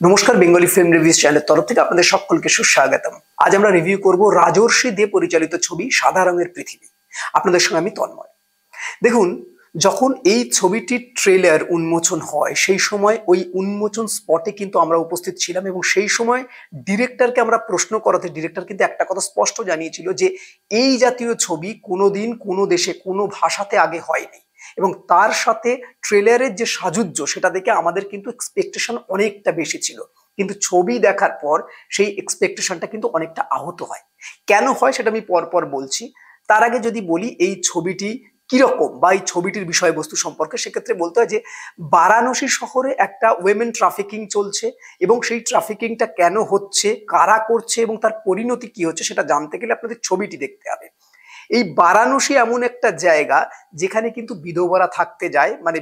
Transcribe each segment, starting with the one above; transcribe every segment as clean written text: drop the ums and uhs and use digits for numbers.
নমস্কার, Bengali film reviews চ্যানেলের তরফ থেকে আপনাদের সকলকে সুস্বাগতম। আজ আমরা রিভিউ করব রাজর্ষি দে পরিচালিত ছবি সাদা রঙের পৃথিবী। আপনাদের সঙ্গে আমি তন্ময়। দেখুন, যখন এই ছবিটির ট্রেলার উন্মোচন হয় সেই সময় ওই উন্মোচন স্পটে কিন্তু আমরা উপস্থিত ছিলাম এবং সেই সময় ডিরেক্টরকে আমরা প্রশ্ন করাতে ডিরেক্টর কিন্তু একটা কথা স্পষ্ট জানিয়েছিল যে এই জাতীয় ছবি কোনোদিন কোনো দেশে কোনো ভাষাতে আগে হয়নি এবং তার সাথে ট্রেলারের যে সাজুজ্য সেটা দেখে আমাদের কিন্তু এক্সপেকটেশন অনেকটা বেশি ছিল, কিন্তু ছবি দেখার পর সেই এক্সপেকটেশনটা কিন্তু অনেকটা আহত হয়। কেন হয় সেটা আমি পরপর বলছি। তার আগে যদি বলি এই ছবিটি কিরকম বা এই ছবিটির বিষয়বস্তু সম্পর্কে, সেক্ষেত্রে বলতে হয় যে বারাণসী শহরে একটা ওয়েমেন ট্রাফিকিং চলছে এবং সেই ট্রাফিকিংটা কেন হচ্ছে, কারা করছে এবং তার পরিণতি কি হচ্ছে সেটা জানতে গেলে আপনাদের ছবিটি দেখতে হবে। এই বারাণসী এমন একটা জায়গা যেখানে কিন্তু বিধবারা থাকতে যায়, মানে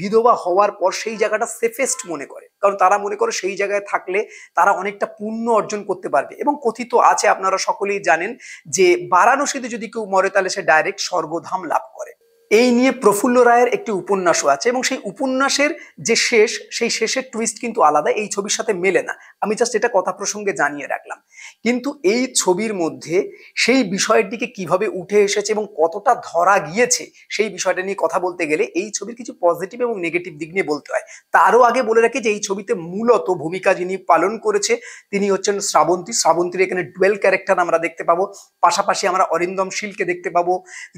বিধবা হওয়ার পর সেই জায়গাটা সেফেস্ট মনে করে, কারণ তারা মনে করে সেই জায়গায় থাকলে তারা অনেকটা পুণ্য অর্জন করতে পারবে। এবং কথিত আছে, আপনারা সকলেই জানেন, যে বারাণসীতে যদি কেউ মরে তাহলে সে ডাইরেক্ট স্বর্গধাম লাভ করে। এই নিয়ে প্রফুল্ল রায়ের একটি উপন্যাসও আছে এবং সেই উপন্যাসের যে শেষ, সেই শেষের টুইস্ট কিন্তু আলাদা, এই ছবির সাথে মেলে না। আমি জাস্ট এটা কথা প্রসঙ্গে জানিয়ে রাখলাম। কিন্তু এই ছবির মধ্যে সেই বিষয়টিকে কিভাবে উঠে এসেছে এবং কতটা ধরা গিয়েছে সেই বিষয়টা নিয়ে কথা বলতে গেলে এই ছবির কিছু পজিটিভ এবং নেগেটিভ দিক নিয়ে বলতে হয়। তারও আগে বলে রাখি যে এই ছবিতে মূলত ভূমিকা যিনি পালন করেছে তিনি হচ্ছেন শ্রাবন্তী। শ্রাবন্তীর এখানে ডুয়েল ক্যারেক্টার আমরা দেখতে পাবো। পাশাপাশি আমরা অরিন্দম শীলকে দেখতে পাবো,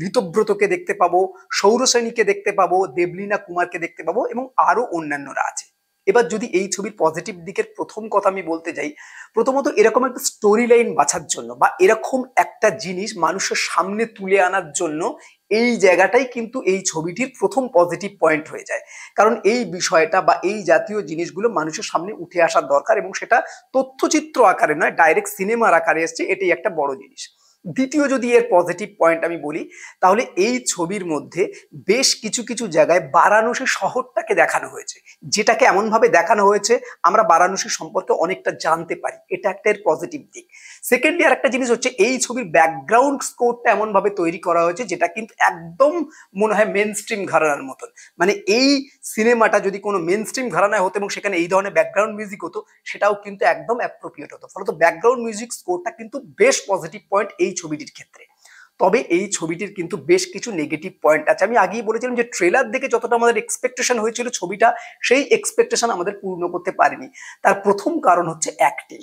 ঋতব্রতকে দেখতে পাবো, সৌরসেনীকে দেখতে পাবো, দেবলীনা কুমারকে দেখতে পাবো এবং আরো অন্যান্যরা আছে। এবার যদি এই ছবির পজিটিভ দিকের প্রথম কথা আমি বলতে যাই, প্রথমত এরকম একটা স্টোরি লাইন বাছার জন্য বা এরকম একটা জিনিস মানুষের সামনে তুলে আনার জন্য এই জায়গাটাই কিন্তু এই ছবিটির প্রথম পজিটিভ পয়েন্ট হয়ে যায়। কারণ এই বিষয়টা বা এই জাতীয় জিনিসগুলো মানুষের সামনে উঠে আসার দরকার এবং সেটা তথ্যচিত্র আকারে নয়, ডাইরেক্ট সিনেমার আকারে এসছে, এটাই একটা বড় জিনিস। দ্বিতীয় যদি এর পজিটিভ পয়েন্ট আমি বলি, তাহলে এই ছবির মধ্যে বেশ কিছু কিছু জায়গায় বারাণসী শহরটাকে দেখানো হয়েছে, যেটাকে এমন ভাবে দেখানো হয়েছে আমরা বারাণসী সম্পর্কে অনেকটা জানতে পারি। এটা একটা এর পজিটিভ দিক। সেকেন্ডলি আর একটা জিনিস হচ্ছে এই ছবির ব্যাকগ্রাউন্ড স্কোরটা এমন ভাবে তৈরি করা হয়েছে যেটা কিন্তু একদম মনে হয় মেন স্ট্রিম ঘরানার মতন। মানে এই সিনেমাটা যদি কোনো মেন স্ট্রিম ঘরানায় হতো এবং সেখানে এই ধরনের ব্যাকগ্রাউন্ড মিউজিক হতো, সেটাও কিন্তু একদম অ্যাপ্রোপ্রিয়েট হতো। ফলত ব্যাকগ্রাউন্ড মিউজিক স্কোরটা কিন্তু বেশ পজিটিভ পয়েন্ট এই ছবিটির ক্ষেত্রে। তবে এই ছবিটির কিন্তু বেশ কিছু নেগেটিভ পয়েন্ট আছে। আমি আগেই বলেছিলাম যে ট্রেলার দেখে যতটা আমাদের এক্সপেকটেশন হয়েছিল ছবিটা সেই এক্সপেকটেশন আমাদের পূর্ণ করতে পারেনি। তার প্রথম কারণ হচ্ছে অ্যাক্টিং।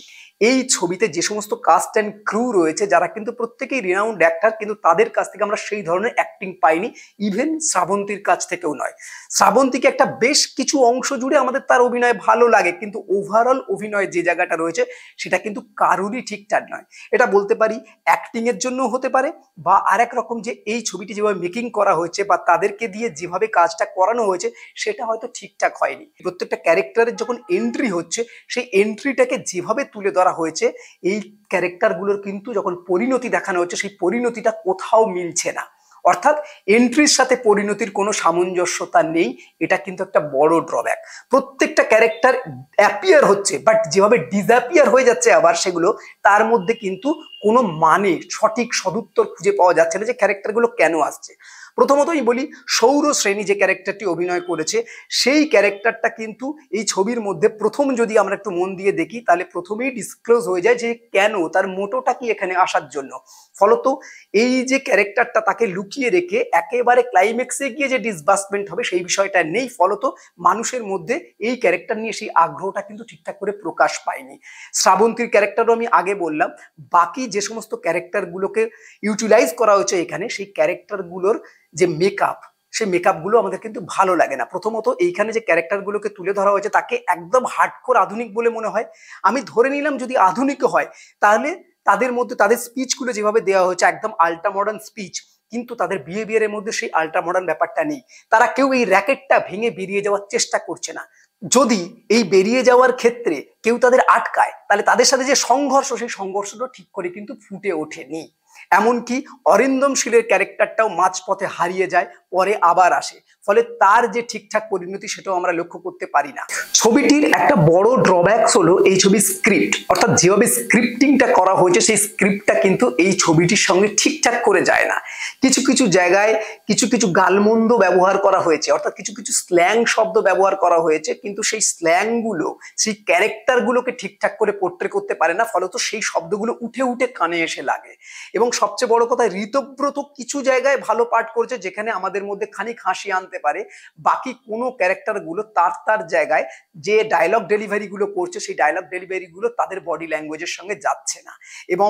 এই ছবিতে যে সমস্ত কাস্ট অ্যান্ড ক্রু রয়েছে যারা কিন্তু প্রত্যেকেই রিনাউন্ড অ্যাক্টর, কিন্তু তাদের কাছ থেকে আমরা সেই ধরনের অ্যাক্টিং পাইনি, ইভেন শ্রাবন্তীর কাছ থেকেও নয়। শ্রাবন্তীকে একটা বেশ কিছু অংশ জুড়ে আমাদের তার অভিনয় ভালো লাগে, কিন্তু ওভারঅল অভিনয় যে জায়গাটা রয়েছে সেটা কিন্তু কারুরই ঠিকঠাক নয়। এটা বলতে পারি অ্যাক্টিং এর জন্য হতে পারে, বা আরেক রকম যে এই ছবিটি যেভাবে মেকিং করা হয়েছে বা তাদেরকে দিয়ে যেভাবে কাজটা করানো হয়েছে সেটা হয়তো ঠিকঠাক হয়নি। প্রত্যেকটা ক্যারেক্টারের যখন এন্ট্রি হচ্ছে সেই এন্ট্রিটাকে যেভাবে তুলে ধরা হয়েছে, এই ক্যারেক্টারগুলোর কিন্তু যখন পরিণতি দেখানো হচ্ছে সেই পরিণতিটা কোথাও মিলছে না। অর্থাৎ এন্ট্রির সাথে পরিণতির কোনো সামঞ্জস্যতা নেই, এটা কিন্তু একটা বড় ড্রব্যাক। প্রত্যেকটা ক্যারেক্টার অ্যাপিয়ার হচ্ছে বাট যেভাবে ডিসঅ্যাপিয়ার হয়ে যাচ্ছে আবার সেগুলো, তার মধ্যে কিন্তু কোনো মানে সঠিক সদুত্তর খুঁজে পাওয়া যাচ্ছে না যে ক্যারেক্টারগুলো কেন আসছে। প্রথমতই বলি, সৌরশ্রেণী যে ক্যারেক্টারটি অভিনয় করেছে সেই ক্যারেক্টারটা কিন্তু এই ছবির মধ্যে প্রথম যদি আমরা একটু মন দিয়ে দেখি তাহলে প্রথমেই ডিসক্লোজ হয়ে যায় যে কেন, তার মোটোটা কি এখানে আসার জন্য। ফলত এই যে ক্যারেক্টারটা তাকে লুকিয়ে রেখে একেবারে ক্লাইম্যাক্সে গিয়ে যে ডিসবার্সমেন্ট হবে সেই বিষয়টা নেই। ফলত মানুষের মধ্যে এই ক্যারেক্টার নিয়ে সেই আগ্রহটা কিন্তু ঠিকঠাক করে প্রকাশ পায়নি। শ্রাবন্তীর ক্যারেক্টারও আমি আগে বললাম, বাকি যে সমস্ত ক্যারেক্টারগুলোকে ইউটিলাইজ করা হয়েছে এখানে সেই ক্যারেক্টারগুলোর যে মেকআপ, সেই মেকআপগুলো আমাদের কিন্তু ভালো লাগে না। প্রথমত এইখানে যে ক্যারেক্টারগুলোকে তুলে ধরা হয়েছে তাকে একদম হার্ডকোর আধুনিক বলে মনে হয়। আমি ধরে নিলাম যদি আধুনিক হয় তাহলে তাদের মধ্যে তাদের স্পিচগুলো যেভাবে দেওয়া হয়েছে একদম আল্ট্রা মডার্ন স্পিচ, কিন্তু তাদের বিহেভিয়ারের মধ্যে সেই আল্ট্রা মডার্ন ব্যাপারটা নেই। তারা কেউ এই র্যাকেটটা ভেঙে বেরিয়ে যাওয়ার চেষ্টা করছে না। যদি এই বেরিয়ে যাওয়ার ক্ষেত্রে কেউ তাদের আটকায় তাহলে তাদের সাথে যে সংঘর্ষ সেই সংঘর্ষটা ঠিক করে কিন্তু ফুটে ওঠেনি। এমনকি অরিন্দম শীলের ক্যারেক্টারটাও মাঝপথে হারিয়ে যায়, পরে আবার আসে। ফলে তার যে ঠিকঠাক পরিণতি সেটাও আমরা লক্ষ্য করতে পারি না। ছবিটির একটা বড় ড্রব্যাকস হলো এই ছবির স্ক্রিপ্ট, অর্থাৎ যেভাবে স্ক্রিপ্টিংটা করা হয়েছে সেই স্ক্রিপ্টটা কিন্তু এই ছবিটির সঙ্গে ঠিকঠাক করে যায় না। কিছু কিছু জায়গায় কিছু কিছু গালমন্দ ব্যবহার করা হয়েছে, অর্থাৎ কিছু কিছু স্ল্যাং শব্দ ব্যবহার করা হয়েছে, কিন্তু সেই স্ল্যাংগুলো সেই ক্যারেক্টারগুলোকে ঠিকঠাক করে পোর্ট্রে করতে পারে না, ফলত সেই শব্দগুলো উঠে উঠে কানে এসে লাগে। এবং সবচেয়ে বড় কথা, ঋতব্রত কিছু জায়গায় ভালো পাঠ করেছে যেখানে আমাদের মধ্যে খানিক হাসি আনতে পারে, বাকি কোনো ক্যারেক্টারগুলো তার জায়গায় যে ডায়লগ ডেলিভারি গুলো করছে সেই ডায়লগ ডেলিভারি গুলো তাদের বডি ল্যাঙ্গুয়েজের সঙ্গে যাচ্ছে না। এবং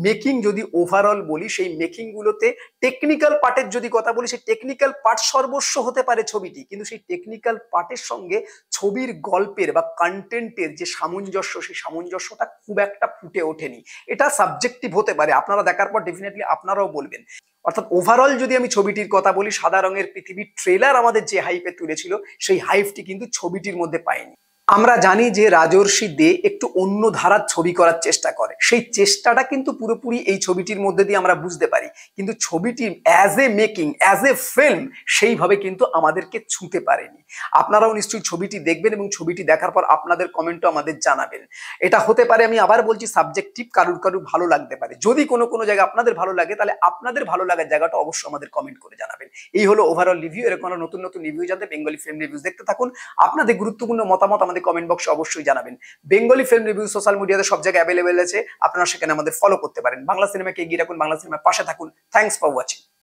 মেকিং যদি ওভারঅল বলি, সেই মেকিং গুলোতে টেকনিক্যাল পার্টের যদি কথা বলি, সেই টেকনিক্যাল পার্ট সর্বস্ব হতে পারে ছবিটি, কিন্তু সেই টেকনিক্যাল পার্টের সঙ্গে ছবির গল্পের বা কন্টেন্টের যে সামঞ্জস্য, সেই সামঞ্জস্যটা খুব একটা ফুটে ওঠেনি। এটা সাবজেক্টিভ হতে পারে, আপনারা দেখার পর ডেফিনেটলি আপনারাও বলবেন। অর্থাৎ ওভারঅল যদি আমি ছবিটির কথা বলি, সাদা রঙের পৃথিবীর ট্রেলার আমাদের যে হাইপে তুলেছিল সেই হাইপটি কিন্তু ছবিটির মধ্যে পাইনি। আমরা জানি যে রাজর্ষি দে একটু অন্য ধারার ছবি করার চেষ্টা করে, সেই চেষ্টাটা কিন্তু পুরোপুরি এই ছবিটির মধ্যে দিয়ে আমরা বুঝতে পারি, কিন্তু ছবিটি as a making, as a film সেইভাবে কিন্তু আমাদেরকে ছুঁতে পারেনি। আপনারাও নিশ্চয়ই ছবিটি দেখবেন এবং ছবিটি দেখার পর আপনাদের কমেন্টও আমাদের জানাবেন। এটা হতে পারে, আমি আবার বলছি, সাবজেক্টিভ, কারুর ভালো লাগতে পারে। যদি কোনো জায়গা আপনাদের ভালো লাগে তাহলে আপনাদের ভালো লাগার জায়গাটা অবশ্যই আমাদের কমেন্ট করে জানাবেন। এই হলো ওভারঅল রিভিউ। এরকম নতুন নতুন রিভিউ জানতে বেঙ্গলি ফিল্ম রিভিউজ দেখতে থাকুন। আপনাদের গুরুত্বপূর্ণ মতামত আমাদের কমেন্ট বক্সে অবশ্যই জানাবেন। বেঙ্গলি ফিল্ম রিভিউ সোশ্যাল মিডিয়াতে সব জায়গায় অ্যাভেলেবেল আছে, আপনারা সেখানে আমাদের ফলো করতে পারেন। বাংলা সিনেমাকে এগিয়ে রাখুন, বাংলা সিনেমার পাশে থাকুন। Thanks for watching.